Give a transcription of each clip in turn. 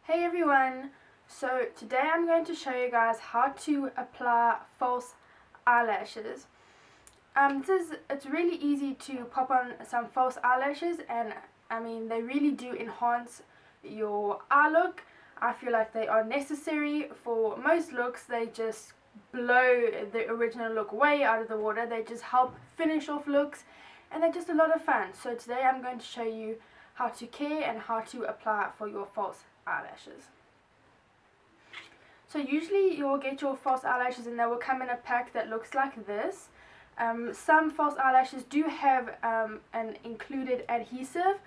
Hey everyone! So today I'm going to show you guys how to apply false eyelashes. It's really easy to pop on some false eyelashes, and they really do enhance your eye look. I feel like they are necessary for most looks. They just blow the original look way out of the water. They just help finish off looks, and they're just a lot of fun. So today I'm going to show you how to care and how to apply for your false eyelashes. So usually you'll get your false eyelashes and they will come in a pack that looks like this. Some false eyelashes do have an included adhesive,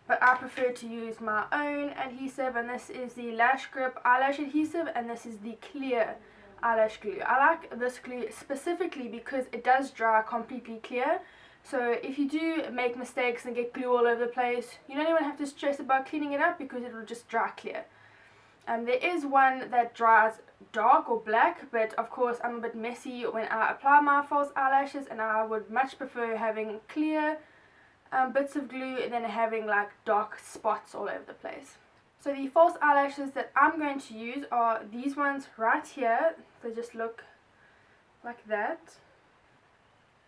but I prefer to use my own adhesive, and this is the Lash Grip eyelash adhesive, and this is the clear eyelash glue. I like this glue specifically because it does dry completely clear. So if you do make mistakes and get glue all over the place, you don't even have to stress about cleaning it up because it will just dry clear. There is one that dries dark or black, but of course I'm a bit messy when I apply my false eyelashes, and I would much prefer having clear bits of glue than having like dark spots all over the place. So the false eyelashes that I'm going to use are these ones right here. They just look like that.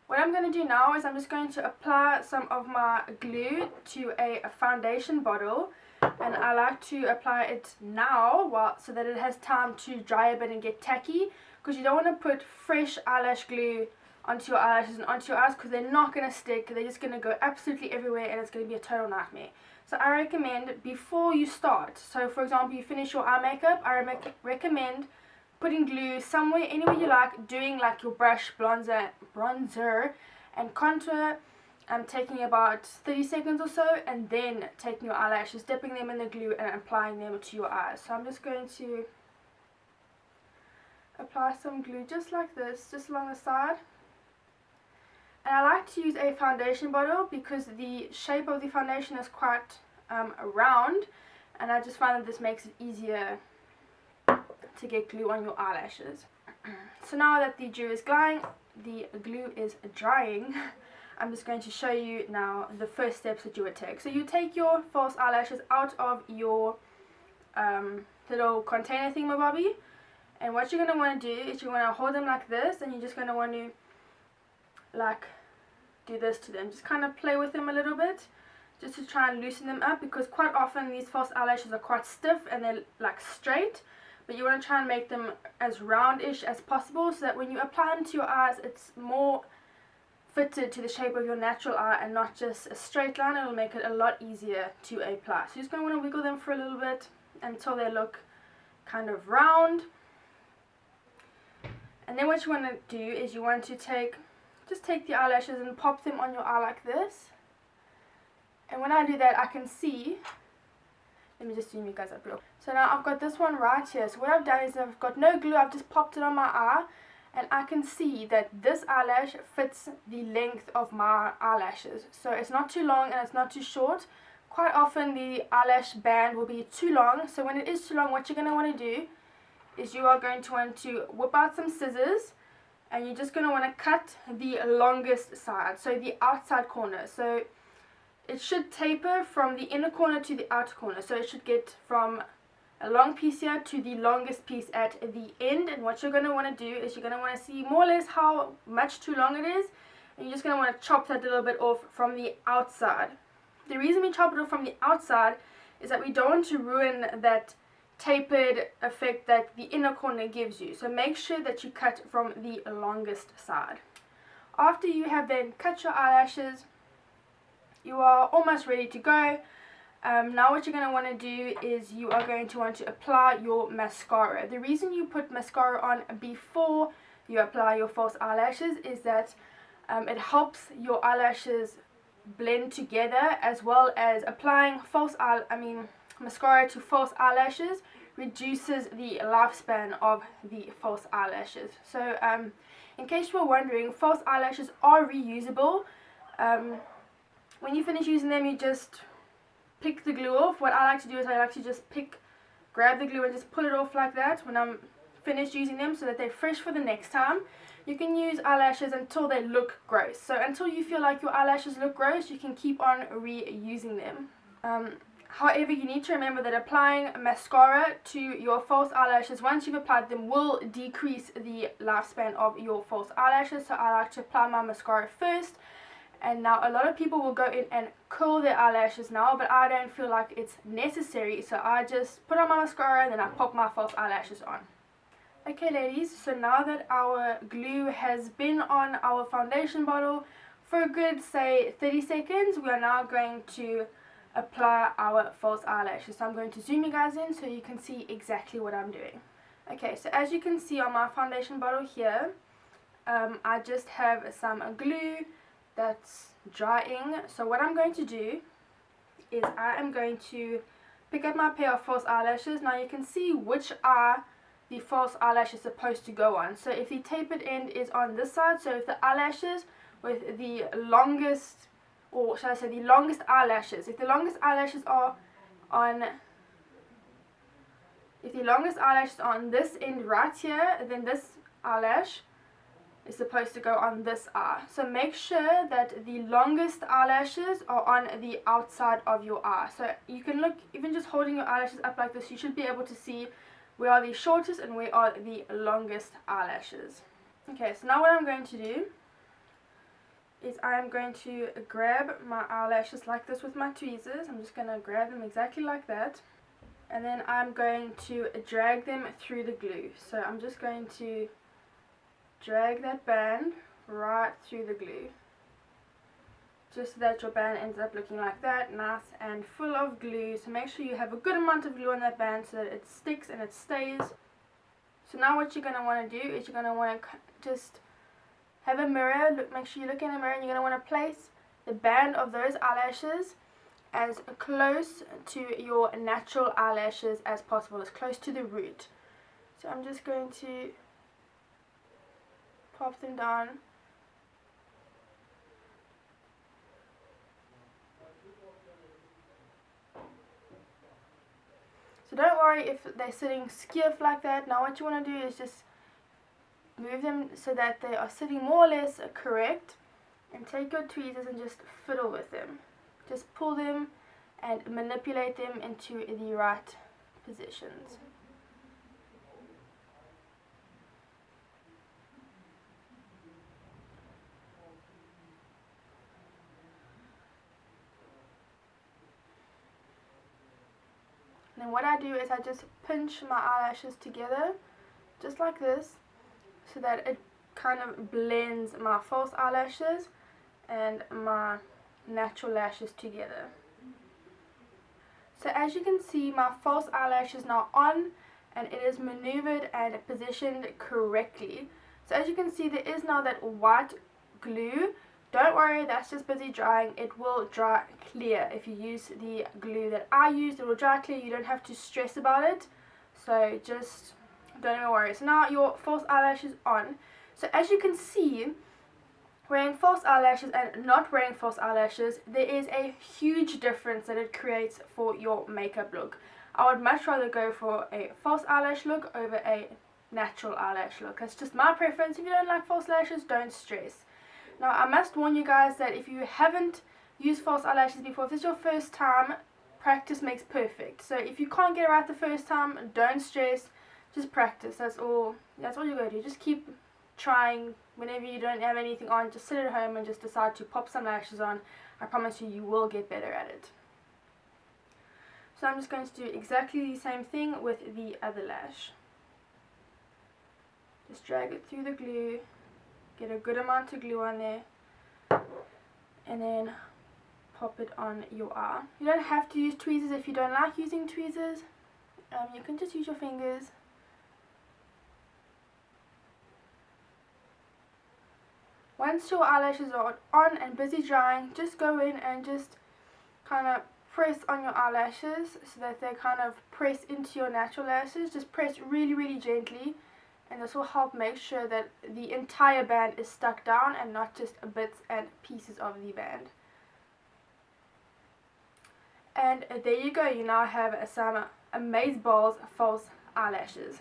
What I'm going to do now is I'm just going to apply some of my glue to a foundation bottle, and I like to apply it now so that it has time to dry a bit and get tacky, because you don't want to put fresh eyelash glue onto your eyelashes and onto your eyes because they're not going to stick. They're just going to go absolutely everywhere and it's going to be a total nightmare. So I recommend before you start, so for example you finish your eye makeup, I recommend putting glue somewhere, anywhere you like, doing like your brush, bronzer and contour, taking about 30 seconds or so, and then taking your eyelashes, dipping them in the glue and applying them to your eyes. So I'm just going to apply some glue just like this, just along the side. And I like to use a foundation bottle because the shape of the foundation is quite round, and I just find that this makes it easier to get glue on your eyelashes. So now that the glue is drying, I'm just going to show you now the first steps that you would take. So you take your false eyelashes out of your little container thingamabobby, and what you're going to want to do is you're going to hold them like this, and you're just going to want to like do this to them. Just kind of play with them a little bit just to try and loosen them up, because quite often these false eyelashes are quite stiff and they're like straight. But you want to try and make them as roundish as possible so that when you apply them to your eyes, it's more fitted to the shape of your natural eye and not just a straight line. It will make it a lot easier to apply. So you're just going to want to wiggle them for a little bit until they look kind of round. And then what you want to do is you want to just take the eyelashes and pop them on your eye like this. And when I do that, I can see. Let me just zoom you guys up real. So now I've got this one right here. So what I've done is I've got no glue, I've just popped it on my eye, and I can see that this eyelash fits the length of my eyelashes. So it's not too long and it's not too short. Quite often the eyelash band will be too long. So when it is too long, what you're going to want to do is you are going to want to whip out some scissors, and you're just going to want to cut the longest side, so the outside corner. So it should taper from the inner corner to the outer corner. So it should get from a long piece here to the longest piece at the end. And what you're going to want to do is you're going to want to see more or less how much too long it is. And you're just going to want to chop that little bit off from the outside. The reason we chop it off from the outside is that we don't want to ruin that tapered effect that the inner corner gives you. So make sure that you cut from the longest side. After you have then cut your eyelashes, you are almost ready to go. Now what you're going to want to do is you are going to want to apply your mascara. The reason you put mascara on before you apply your false eyelashes is that it helps your eyelashes blend together, as well as applying mascara to false eyelashes reduces the lifespan of the false eyelashes. So in case you were wondering, false eyelashes are reusable. When you finish using them, you just pick the glue off. What I like to do is I like to just grab the glue and just pull it off like that when I'm finished using them, so that they're fresh for the next time. You can use eyelashes until they look gross. So until you feel like your eyelashes look gross, you can keep on reusing them. However, you need to remember that applying mascara to your false eyelashes once you've applied them will decrease the lifespan of your false eyelashes. So I like to apply my mascara first. And now a lot of people will go in and curl their eyelashes now, but I don't feel like it's necessary. So I just put on my mascara and then I pop my false eyelashes on. Okay ladies, so now that our glue has been on our foundation bottle for a good, say, 30 seconds, we are now going to apply our false eyelashes. So I'm going to zoom you guys in so you can see exactly what I'm doing. Okay, so as you can see on my foundation bottle here, I just have some glue that's drying. So what I'm going to do is I am going to pick up my pair of false eyelashes. Now you can see which eye the false eyelash is supposed to go on. So if the tapered end is on this side, so if the eyelashes with the longest, or should I say the longest eyelashes, if the longest eyelashes are on this end right here, then this eyelash is supposed to go on this eye. So make sure that the longest eyelashes are on the outside of your eye. So you can look, even just holding your eyelashes up like this, you should be able to see where are the shortest and where are the longest eyelashes. Okay, so now what I'm going to do is I'm going to grab my eyelashes like this with my tweezers. I'm just going to grab them exactly like that. And then I'm going to drag them through the glue. So I'm just going to drag that band right through the glue. Just so that your band ends up looking like that, nice and full of glue. So make sure you have a good amount of glue on that band so that it sticks and it stays. So now what you're going to want to do is you're going to want to just have a mirror, make sure you look in a mirror, and you're going to want to place the band of those eyelashes as close to your natural eyelashes as possible, as close to the root. So I'm just going to pop them down. So don't worry if they're sitting skiff like that. Now what you want to do is just move them so that they are sitting more or less correct, and take your tweezers and just fiddle with them. Just pull them and manipulate them into the right positions. And then what I do is I just pinch my eyelashes together just like this, so that it kind of blends my false eyelashes and my natural lashes together. So as you can see, my false eyelash is now on, and it is maneuvered and positioned correctly. So as you can see, there is now that white glue. Don't worry, that's just busy drying. It will dry clear. If you use the glue that I used, it will dry clear. You don't have to stress about it. So just don't even worry. So now your false eyelash is on. So as you can see, wearing false eyelashes and not wearing false eyelashes, there is a huge difference that it creates for your makeup look. I would much rather go for a false eyelash look over a natural eyelash look. That's just my preference. If you don't like false lashes, don't stress. Now I must warn you guys that if you haven't used false eyelashes before, if this is your first time, practice makes perfect. So if you can't get it right the first time, don't stress. Just practice. That's all you gotta do. Just keep trying. Whenever you don't have anything on, just sit at home and just decide to pop some lashes on. I promise you, you will get better at it. So I'm just going to do exactly the same thing with the other lash. Just drag it through the glue, get a good amount of glue on there, and then pop it on your eye. You don't have to use tweezers if you don't like using tweezers. You can just use your fingers. Once your eyelashes are on and busy drying, just go in and just kind of press on your eyelashes so that they kind of press into your natural lashes. Just press really, really gently, and this will help make sure that the entire band is stuck down and not just bits and pieces of the band. And there you go, you now have some amazeballs false eyelashes.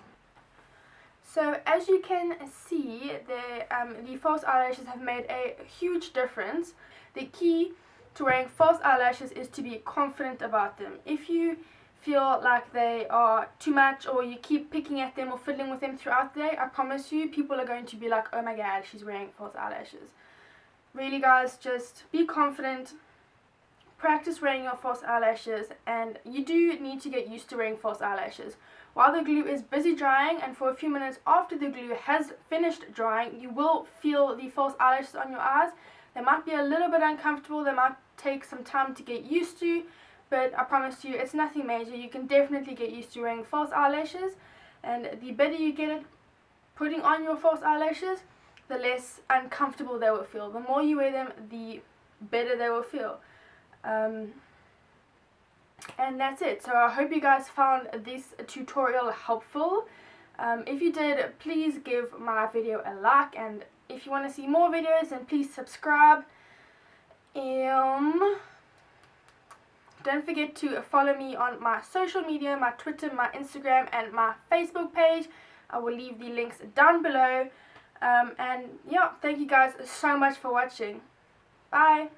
So as you can see, the false eyelashes have made a huge difference. The key to wearing false eyelashes is to be confident about them. If you feel like they are too much, or you keep picking at them or fiddling with them throughout the day, I promise you people are going to be like, oh my god, she's wearing false eyelashes. Really guys, just be confident, practice wearing your false eyelashes, and you do need to get used to wearing false eyelashes. While the glue is busy drying, and for a few minutes after the glue has finished drying, you will feel the false eyelashes on your eyes. They might be a little bit uncomfortable, they might take some time to get used to, but I promise you it's nothing major. You can definitely get used to wearing false eyelashes, and the better you get at putting on your false eyelashes, the less uncomfortable they will feel. The more you wear them, the better they will feel. And that's it. So I hope you guys found this tutorial helpful. If you did, please give my video a like, and if you want to see more videos, then please subscribe. Don't forget to follow me on my social media, my Twitter, my Instagram, and my Facebook page. I will leave the links down below. And yeah, thank you guys so much for watching. Bye.